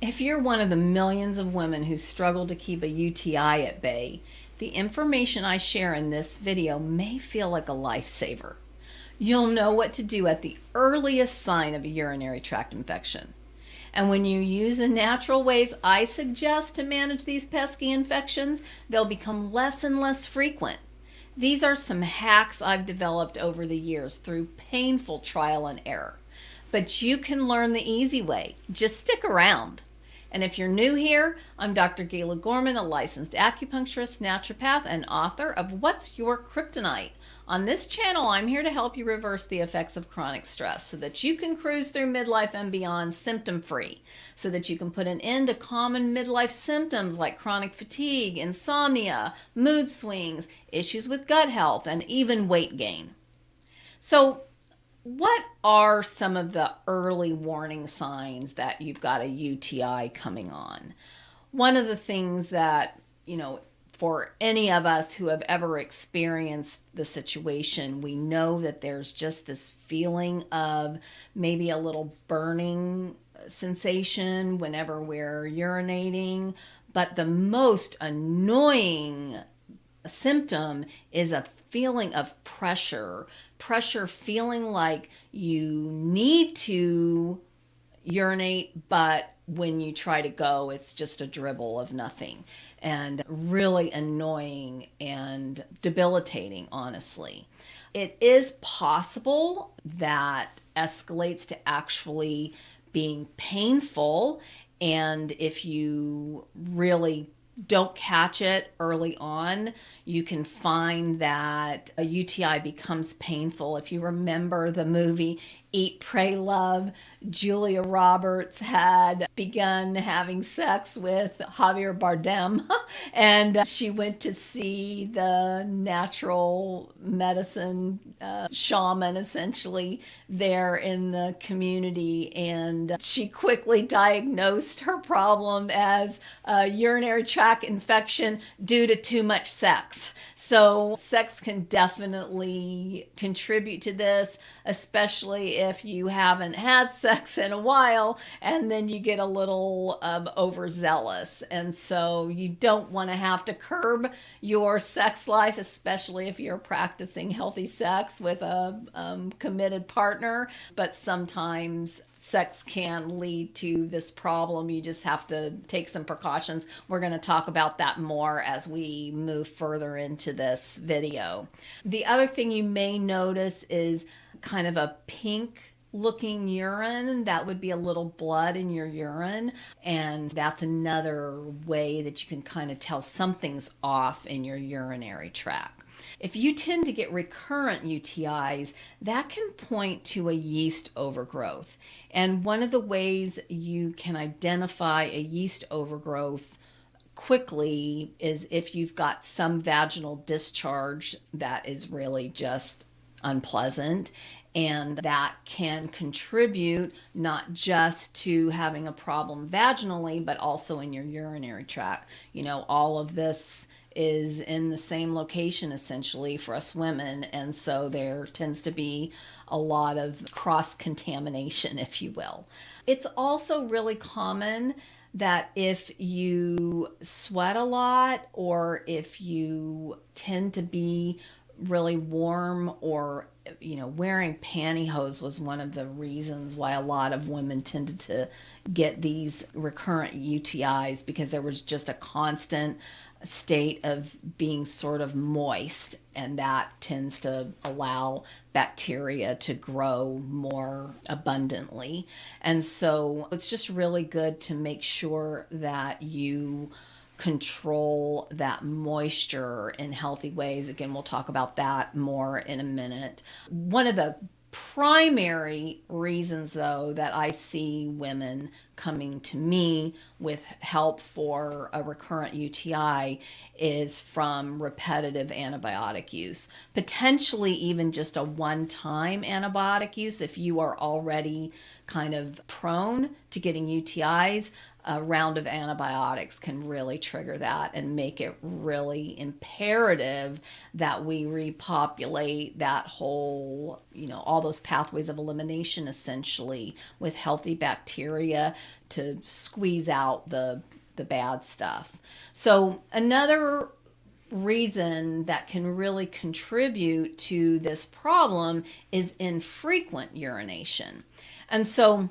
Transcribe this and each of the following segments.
If you're one of the millions of women who struggle to keep a UTI at bay, the information I share in this video may feel like a lifesaver. You'll know what to do at the earliest sign of a urinary tract infection. And when you use the natural ways I suggest to manage these pesky infections, they'll become less and less frequent. These are some hacks I've developed over the years through painful trial and error. But you can learn the easy way. Just stick around. And if you're new here, I'm Dr. Gayla Gorman, a licensed acupuncturist, naturopath, and author of What's Your Kryptonite? On this channel, I'm here to help you reverse the effects of chronic stress so that you can cruise through midlife and beyond symptom-free, so that you can put an end to common midlife symptoms like chronic fatigue, insomnia, mood swings, issues with gut health, and even weight gain. So, what are some of the early warning signs that you've got a UTI coming on? One of the things that, for any of us who have ever experienced the situation, we know that there's just this feeling of maybe a little burning sensation whenever we're urinating. But the most annoying symptom is a feeling of pressure, feeling like you need to urinate, but when you try to go, it's just a dribble of nothing, and really annoying and debilitating, honestly. It is possible that escalates to actually being painful, and if you really don't catch it early on, you can find that a UTI becomes painful. If you remember the movie Eat, Pray, Love, Julia Roberts had begun having sex with Javier Bardem, and she went to see the natural medicine shaman, essentially, there in the community, and she quickly diagnosed her problem as a urinary tract infection due to too much sex. So sex can definitely contribute to this, especially if you haven't had sex in a while and then you get a little overzealous. And so you don't want to have to curb your sex life, especially if you're practicing healthy sex with a committed partner. But sometimes sex can lead to this problem. You just have to take some precautions. We're going to talk about that more as we move further into this video. The other thing you may notice is kind of a pink looking urine. That would be a little blood in your urine, and that's another way that you can kind of tell something's off in your urinary tract. If you tend to get recurrent UTIs, that can point to a yeast overgrowth. And one of the ways you can identify a yeast overgrowth quickly is if you've got some vaginal discharge that is really just unpleasant. And that can contribute not just to having a problem vaginally, but also in your urinary tract. All of this is in the same location essentially for us women, and so there tends to be a lot of cross-contamination, if you will. It's also really common that if you sweat a lot, or if you tend to be really warm, or wearing pantyhose was one of the reasons why a lot of women tended to get these recurrent UTIs, because there was just a constant state of being sort of moist, and that tends to allow bacteria to grow more abundantly. And so it's just really good to make sure that you control that moisture in healthy ways. Again, we'll talk about that more in a minute. One of the primary reasons, though, that I see women coming to me with help for a recurrent UTI is from repetitive antibiotic use, potentially even just a one-time antibiotic use if you are already kind of prone to getting UTIs, a round of antibiotics can really trigger that and make it really imperative that we repopulate that whole, all those pathways of elimination essentially with healthy bacteria to squeeze out the bad stuff. So another reason that can really contribute to this problem is infrequent urination. And so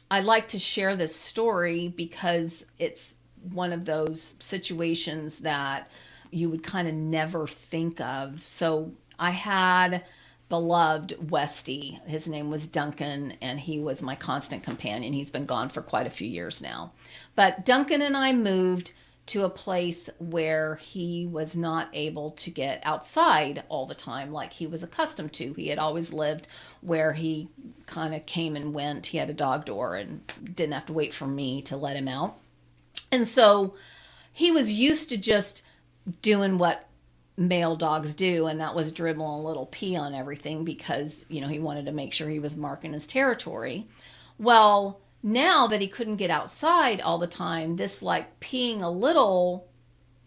I like to share this story because it's one of those situations that you would kind of never think of. So I had beloved Westy. His name was Duncan, and he was my constant companion. He's been gone for quite a few years now. But Duncan and I moved to a place where he was not able to get outside all the time like he was accustomed to. He had always lived where he kind of came and went. He had a dog door and didn't have to wait for me to let him out. And so he was used to just doing what male dogs do, and that was dribbling a little pee on everything because, he wanted to make sure he was marking his territory. Well, now that he couldn't get outside all the time, this like peeing a little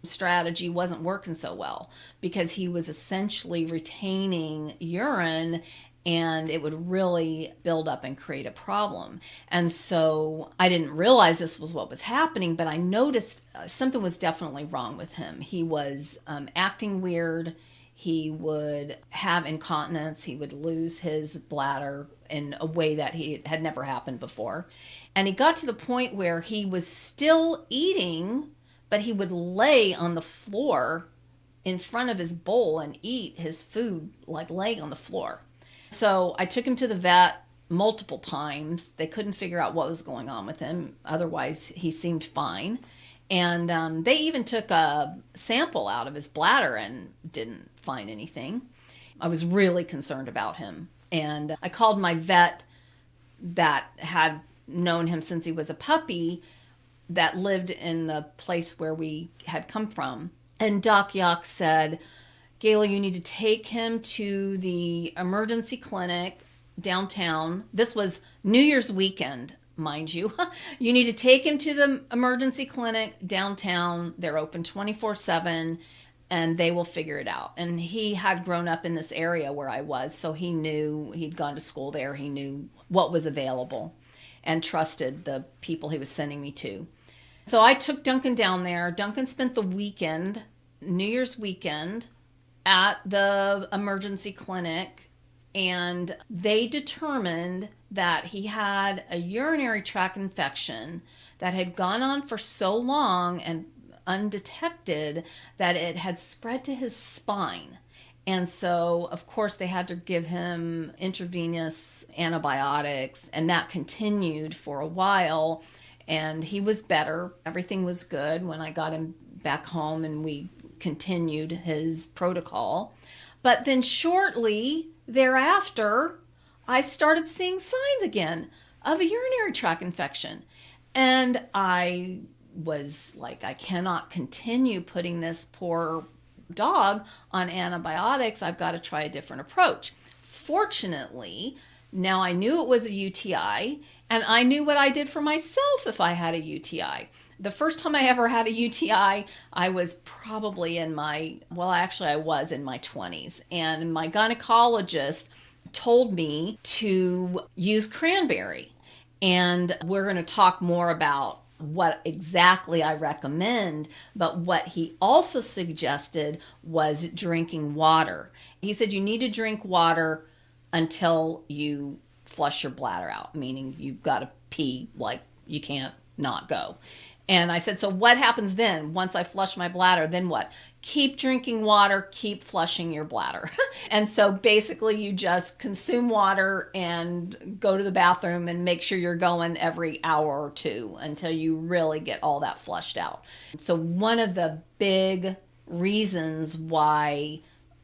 strategy wasn't working so well because he was essentially retaining urine and it would really build up and create a problem. And so I didn't realize this was what was happening, but I noticed something was definitely wrong with him. He was acting weird. He would have incontinence. He would lose his bladder in a way that he had never happened before. And he got to the point where he was still eating, but he would lay on the floor in front of his bowl and eat his food, like laying on the floor. So I took him to the vet multiple times. They couldn't figure out what was going on with him. Otherwise, he seemed fine. And they even took a sample out of his bladder and didn't find anything. I was really concerned about him. And I called my vet that had known him since he was a puppy that lived in the place where we had come from. And Doc Yock said, Gayla, you need to take him to the emergency clinic downtown. This was New Year's weekend, mind you. You need to take him to the emergency clinic downtown. They're open 24/7 and they will figure it out. And he had grown up in this area where I was, so he knew, he'd gone to school there. He knew what was available and trusted the people he was sending me to. So I took Duncan down there. Duncan spent the weekend, New Year's weekend, at the emergency clinic, and they determined that he had a urinary tract infection that had gone on for so long and undetected that it had spread to his spine. And so, of course, they had to give him intravenous antibiotics, and that continued for a while. And he was better. Everything was good when I got him back home and we continued his protocol. But then shortly thereafter, I started seeing signs again of a urinary tract infection. And I was like, I cannot continue putting this poor dog on antibiotics. I've got to try a different approach. Fortunately, now I knew it was a UTI, and I knew what I did for myself if I had a UTI. The first time I ever had a UTI, I was probably in my 20s. And my gynecologist told me to use cranberry. And we're going to talk more about what exactly I recommend, but what he also suggested was drinking water. He said you need to drink water until you flush your bladder out, meaning you've got to pee, like you can't not go. And I said, so what happens then? Once I flush my bladder, then what? Keep drinking water, keep flushing your bladder. And so basically you just consume water and go to the bathroom and make sure you're going every hour or two until you really get all that flushed out. So one of the big reasons why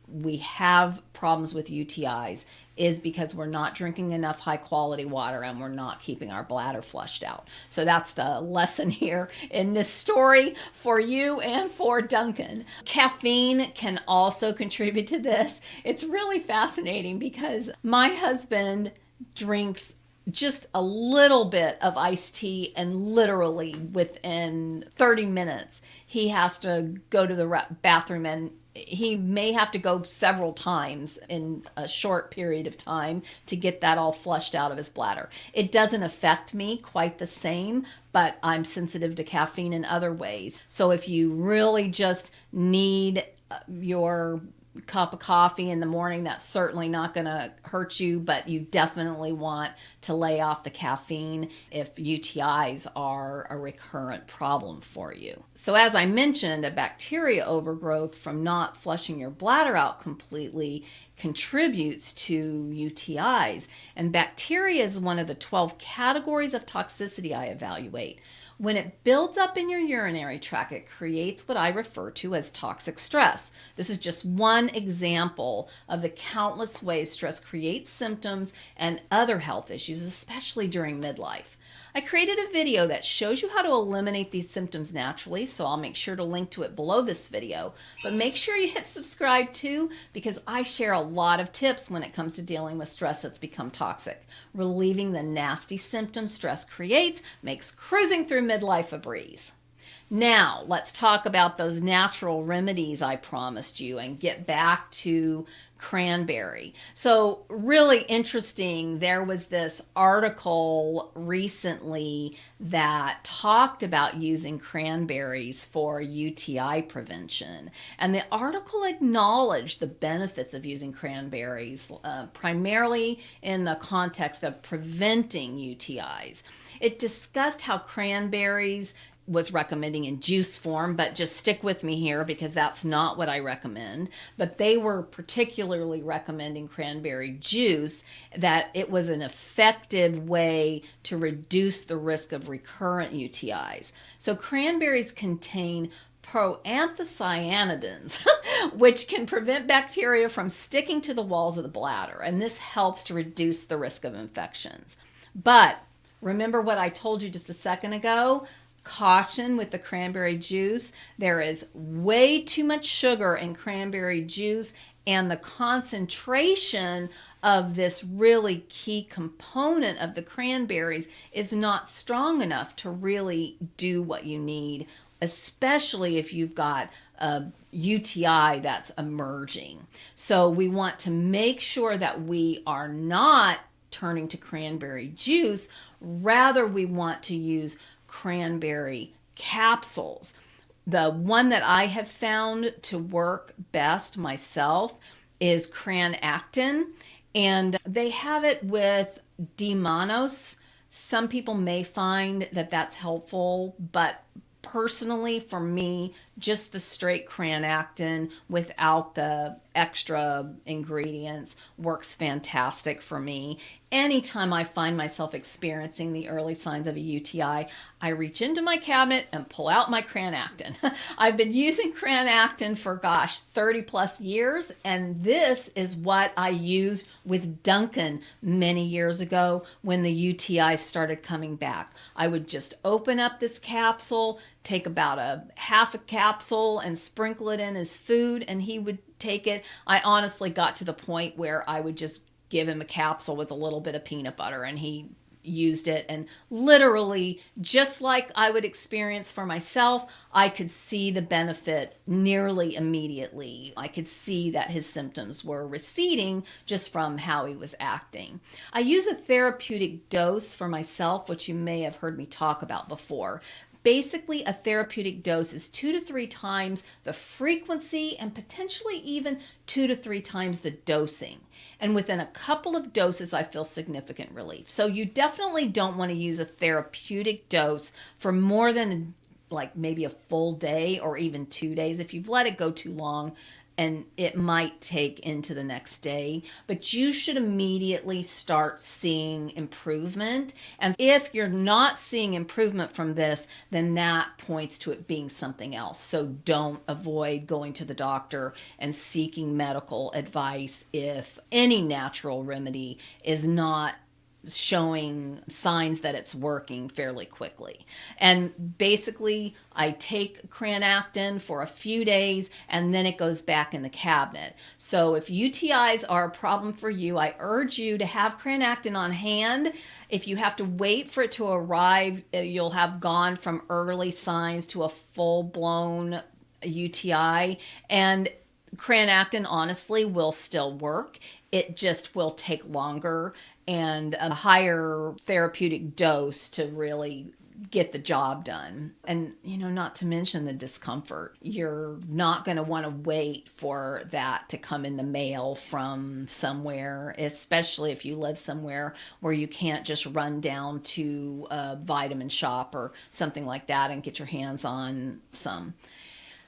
we have problems with UTIs is because we're not drinking enough high quality water and we're not keeping our bladder flushed out. So that's the lesson here in this story for you and for Duncan. Caffeine can also contribute to this. It's really fascinating because my husband drinks just a little bit of iced tea, and literally within 30 minutes, he has to go to the bathroom, and he may have to go several times in a short period of time to get that all flushed out of his bladder. It doesn't affect me quite the same, but I'm sensitive to caffeine in other ways. So if you really just need your cup of coffee in the morning, that's certainly not going to hurt you, but you definitely want to lay off the caffeine if UTIs are a recurrent problem for you. So as I mentioned, a bacteria overgrowth from not flushing your bladder out completely contributes to UTIs. And bacteria is one of the 12 categories of toxicity I evaluate. When it builds up in your urinary tract, it creates what I refer to as toxic stress. This is just one example of the countless ways stress creates symptoms and other health issues, especially during midlife. I created a video that shows you how to eliminate these symptoms naturally, so I'll make sure to link to it below this video. But make sure you hit subscribe too, because I share a lot of tips when it comes to dealing with stress that's become toxic. Relieving the nasty symptoms stress creates makes cruising through midlife a breeze. Now, let's talk about those natural remedies I promised you and get back to cranberry. So really interesting, there was this article recently that talked about using cranberries for UTI prevention. And the article acknowledged the benefits of using cranberries, primarily in the context of preventing UTIs. It discussed how cranberries was recommending in juice form, but just stick with me here because that's not what I recommend. But they were particularly recommending cranberry juice, that it was an effective way to reduce the risk of recurrent UTIs. So cranberries contain proanthocyanidins, which can prevent bacteria from sticking to the walls of the bladder, and this helps to reduce the risk of infections. But remember what I told you just a second ago? Caution with the cranberry juice. There is way too much sugar in cranberry juice, and the concentration of this really key component of the cranberries is not strong enough to really do what you need, especially if you've got a UTI that's emerging. So we want to make sure that we are not turning to cranberry juice. Rather, we want to use cranberry capsules. The one that I have found to work best myself is Cranactin, and they have it with D-mannose. Some people may find that that's helpful, but personally for me, just the straight Cranactin without the extra ingredients works fantastic for me. Anytime I find myself experiencing the early signs of a UTI, I reach into my cabinet and pull out my Cranactin. I've been using Cranactin for, 30 plus years, and this is what I used with Duncan many years ago when the UTI started coming back. I would just open up this capsule, take about a half a capsule and sprinkle it in his food, and he would take it. I honestly got to the point where I would just give him a capsule with a little bit of peanut butter, and he used it, and literally just like I would experience for myself, I could see the benefit nearly immediately. I could see that his symptoms were receding just from how he was acting. I use a therapeutic dose for myself, which you may have heard me talk about before. Basically, a therapeutic dose is 2 to 3 times the frequency and potentially even 2 to 3 times the dosing. And within a couple of doses, I feel significant relief. So you definitely don't want to use a therapeutic dose for more than maybe a full day or even 2 days. If you've let it go too long, and it might take into the next day, but you should immediately start seeing improvement. And if you're not seeing improvement from this, then that points to it being something else. So don't avoid going to the doctor and seeking medical advice if any natural remedy is not showing signs that it's working fairly quickly. And basically, I take Cranactin for a few days and then it goes back in the cabinet. So if UTIs are a problem for you, I urge you to have Cranactin on hand. If you have to wait for it to arrive, you'll have gone from early signs to a full-blown UTI. And Cranactin honestly will still work. It just will take longer and a higher therapeutic dose to really get the job done. And, not to mention the discomfort. You're not going to want to wait for that to come in the mail from somewhere, especially if you live somewhere where you can't just run down to a vitamin shop or something like that and get your hands on some.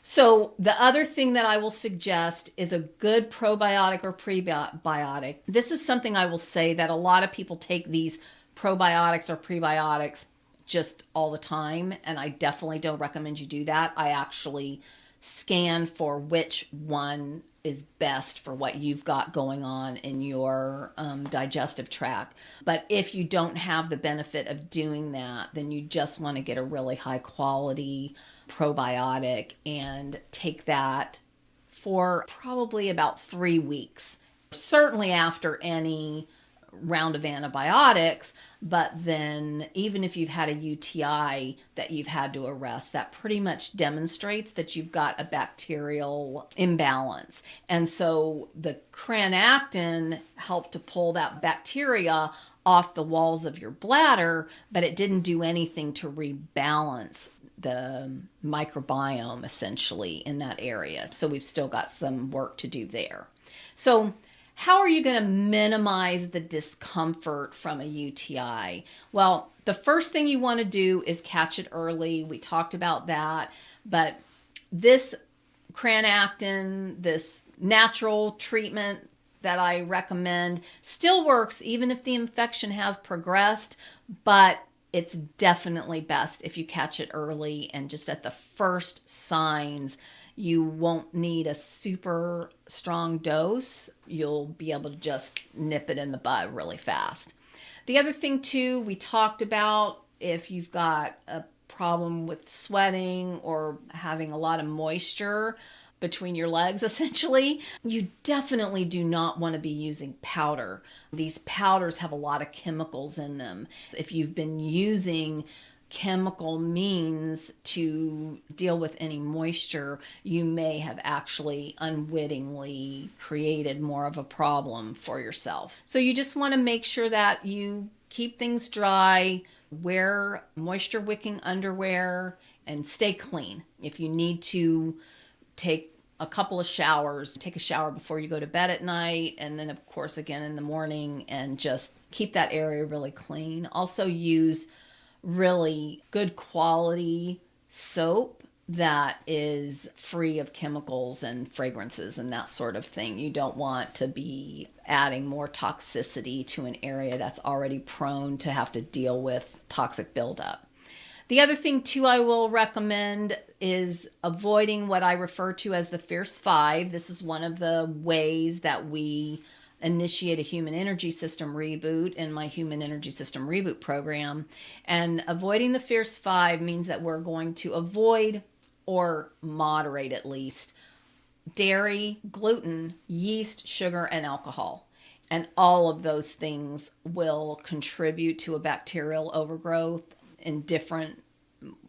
So the other thing that I will suggest is a good probiotic or prebiotic. This is something I will say that a lot of people take these probiotics or prebiotics just all the time, and I definitely don't recommend you do that. I actually scan for which one is best for what you've got going on in your digestive tract. But if you don't have the benefit of doing that, then you just want to get a really high quality probiotic and take that for probably about 3 weeks. Certainly after any round of antibiotics, but then even if you've had a UTI that you've had to arrest, that pretty much demonstrates that you've got a bacterial imbalance. And so the Cranactin helped to pull that bacteria off the walls of your bladder, but it didn't do anything to rebalance the microbiome essentially in that area. So we've still got some work to do there. So how are you going to minimize the discomfort from a UTI? Well, the first thing you want to do is catch it early. We talked about that, but this Cranactin, this natural treatment that I recommend still works even if the infection has progressed, but it's definitely best if you catch it early and just at the first signs. You won't need a super strong dose. You'll be able to just nip it in the bud really fast. The other thing too, we talked about if you've got a problem with sweating or having a lot of moisture between your legs, essentially, you definitely do not want to be using powder. These powders have a lot of chemicals in them. If you've been using chemical means to deal with any moisture, you may have actually unwittingly created more of a problem for yourself. So you just want to make sure that you keep things dry, wear moisture wicking underwear, and stay clean. If you need to take a couple of showers, take a shower before you go to bed at night, and then of course again in the morning, and just keep that area really clean. Also use really good quality soap that is free of chemicals and fragrances and that sort of thing. You don't want to be adding more toxicity to an area that's already prone to have to deal with toxic buildup. The other thing too I will recommend is avoiding what I refer to as the Fierce 5. This is one of the ways that we initiate a human energy system reboot in my human energy system reboot program. And avoiding the Fierce 5 means that we're going to avoid or moderate at least dairy, gluten, yeast, sugar, and alcohol. And all of those things will contribute to a bacterial overgrowth in different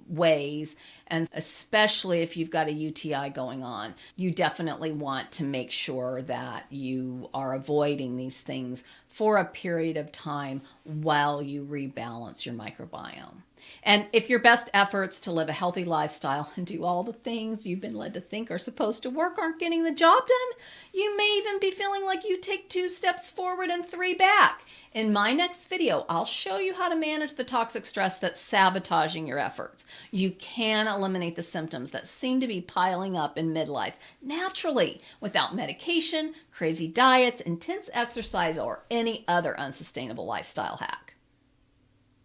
ways. And especially if you've got a UTI going on, you definitely want to make sure that you are avoiding these things for a period of time while you rebalance your microbiome. And if your best efforts to live a healthy lifestyle and do all the things you've been led to think are supposed to work aren't getting the job done, you may even be feeling like you take 2 steps forward and 3 back. In my next video, I'll show you how to manage the toxic stress that's sabotaging your efforts. You can eliminate the symptoms that seem to be piling up in midlife naturally without medication, crazy diets, intense exercise, or any other unsustainable lifestyle hack.